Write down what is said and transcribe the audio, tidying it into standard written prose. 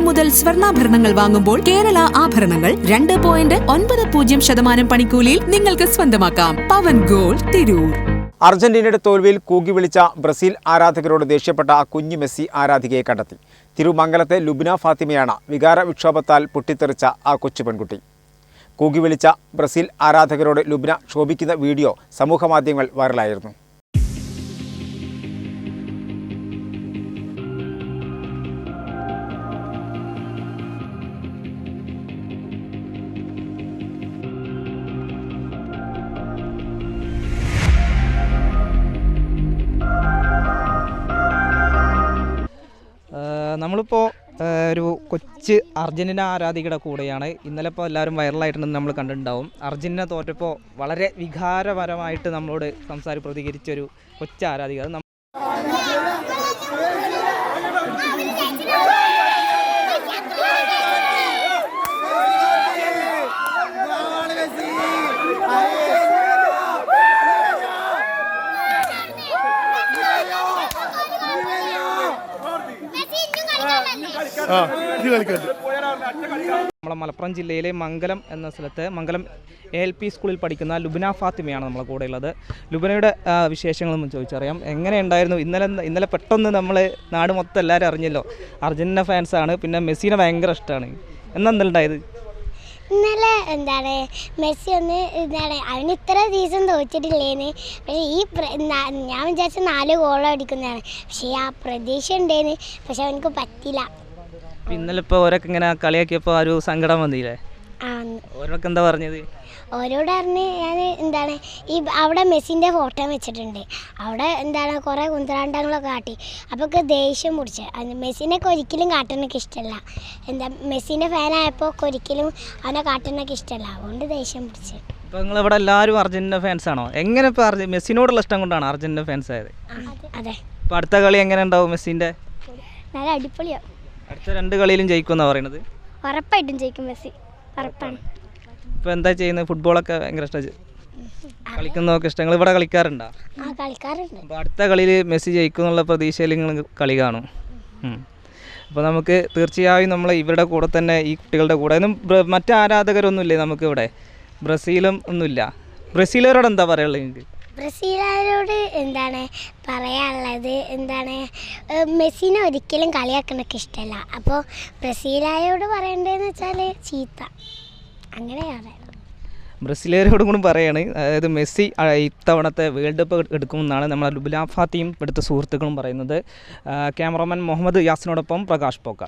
മുതൽ സ്വർണ്ണാഭരണങ്ങൾ വാങ്ങുമ്പോൾ കേരള ആഭരണങ്ങൾ 2.90% പണിക്കൂലിയിൽ നിങ്ങൾക്ക് സ്വന്തമാക്കാം. പവൻ ഗോൾഡ് തിരൂർ. അർജന്റീനയുടെ തോൽവിയിൽ കൂകി വിളിച്ച ബ്രസീൽ ആരാധകരോട് ദേഷ്യപ്പെട്ട കുഞ്ഞു മെസ്സി ആരാധികയെ കണ്ടെത്തി. തിരുമംഗലത്തെ ലുബ്ന ഫാത്തിമയാണ് വികാര വിക്ഷോഭത്താൽ പൊട്ടിത്തെറിച്ച ആ കൊച്ചു പെൺകുട്ടി. കൂകി വിളിച്ച ബ്രസീൽ ആരാധകരോട് ലുബ്ന ക്ഷോഭിക്കുന്ന വീഡിയോ സമൂഹമാധ്യമങ്ങൾ വൈറലായിരുന്നു. നമ്മളിപ്പോൾ ഒരു കൊച്ച് അർജന്റീന ആരാധികയുടെ കൂടെയാണ്. ഇന്നലെ ഇപ്പോൾ എല്ലാവരും വൈറലായിട്ടുണ്ടെന്ന് നമ്മൾ കണ്ടിട്ടുണ്ടാവും. അർജന്റീന തോറ്റപ്പോൾ വളരെ വികാരപരമായിട്ട് നമ്മളോട് പ്രതികരിച്ചൊരു കൊച്ചു ആരാധിക. നമ്മളെ മലപ്പുറം ജില്ലയിലെ മംഗലം എന്ന സ്ഥലത്ത് മംഗലം ALP സ്കൂളിൽ പഠിക്കുന്ന ലുബ്ന ഫാത്തിമയാണ് നമ്മളെ കൂടെ ഉള്ളത്. ലുബ്നയുടെ വിശേഷങ്ങളൊന്നും ചോദിച്ചറിയാം. എങ്ങനെയുണ്ടായിരുന്നു ഇന്നലെ പെട്ടെന്ന് നമ്മൾ നാട് മൊത്തം എല്ലാവരും അറിഞ്ഞല്ലോ, അർജന്റീന ഫാൻസാണ്, പിന്നെ മെസ്സിനെ ഭയങ്കര ഇഷ്ടമാണ്. ഉണ്ടായത് ഇന്നലെ മെസ്സി അവന് ഇത്ര ദിവസം തോറ്റിട്ടില്ലേന്ന്. പക്ഷേ ഞാൻ വിചാരിച്ച 4 ഗോൾ അടിക്കുന്നതാണ്. പക്ഷേ ആ പ്രതീക്ഷ ഉണ്ടായിരുന്നു, പക്ഷെ അവനക്ക് പറ്റില്ല. ഇന്നലെ ഇപ്പോൾ ഓരൊക്കെ ഇങ്ങനെ കളിയാക്കിയപ്പോൾ ഒരു സങ്കടം വന്നില്ലേ? ഓരോക്കെ എന്താ പറഞ്ഞത്? ഓരോട് പറഞ്ഞ് ഞാൻ അവിടെ മെസ്സിൻ്റെ ഫോട്ടോ വെച്ചിട്ടുണ്ട്. അവിടെ കുറേ കുന്തറാണ്ടങ്ങളൊക്കെ കാട്ടി. അപ്പോൾ ദേഷ്യം പിടിച്ച്. മെസ്സിനൊക്കെ ഒരിക്കലും കാട്ടാനൊക്കെ ഇഷ്ടമല്ല. മെസ്സിൻ്റെ ഫാനായപ്പോൾ ഒരിക്കലും അവനെ കാട്ടാനൊക്കെ ഇഷ്ടമല്ല. അതുകൊണ്ട് ദേഷ്യം പിടിച്ച്. ഇപ്പോൾ നിങ്ങളിവിടെ എല്ലാവരും അർജന്റീന ഫാൻസാണോ? എങ്ങനെ ഇപ്പോൾ മെസ്സിനോടുള്ള ഇഷ്ടം കൊണ്ടാണ് അർജന്റീന ഫാൻസ് ആയത്? അതെ. ഇപ്പോൾ അടുത്ത കളി എങ്ങനെ ഉണ്ടാവും മെസ്സിൻ്റെ? നല്ല അടിപൊളിയാവും. അടുത്ത 2 കളിയിലും ജയിക്കുമെന്നാണ് പറയുന്നത്. ഉറപ്പായിട്ടും ജയിക്കും മെസ്സി, ഉറപ്പാണ്. ഇപ്പോൾ എന്താ ചെയ്യുന്നത്? ഫുട്ബോളൊക്കെ ഭയങ്കര ഇഷ്ടം, കളിക്കുന്നതൊക്കെ ഇഷ്ടങ്ങൾ. ഇവിടെ കളിക്കാറുണ്ടോ? കളിക്കാറുണ്ട്. അപ്പോൾ അടുത്ത കളിയിൽ മെസ്സി ജയിക്കും എന്നുള്ള പ്രതീക്ഷയിൽ നിങ്ങൾ കളി കാണും. അപ്പോൾ നമുക്ക് തീർച്ചയായും നമ്മൾ ഇവരുടെ കൂടെ തന്നെ, ഈ കുട്ടികളുടെ കൂടെ മറ്റ് ആരാധകരൊന്നുമില്ലേ നമുക്കിവിടെ? ബ്രസീലും ഒന്നുമില്ല. ബ്രസീലുകാരോട് എന്താ പറയുള്ളത് നിങ്ങൾക്ക്? ബ്രസീലുകാരോട് പറയാനുള്ളത് മെസ്സിനെ ഒരിക്കലും കളിയാക്കണൊക്കെ ഇഷ്ടമല്ല. അപ്പോൾ ബ്രസീലുകാരോട് പറയേണ്ടതെന്ന് വെച്ചാൽ ചീത്ത, അങ്ങനെയാണ്. ബ്രസീലുകാരോടും കൂടി പറയാണ്, അതായത് മെസ്സി ഇത്തവണത്തെ വേൾഡ് കപ്പ് എടുക്കുമെന്നാണ് നമ്മളെ ലുബ്ന ഫാത്തിമയും ഇവിടുത്തെ സുഹൃത്തുക്കളും പറയുന്നത്. ക്യാമറമാൻ മുഹമ്മദ് യാസിനോടൊപ്പം പ്രകാശ് പോക്കാട്.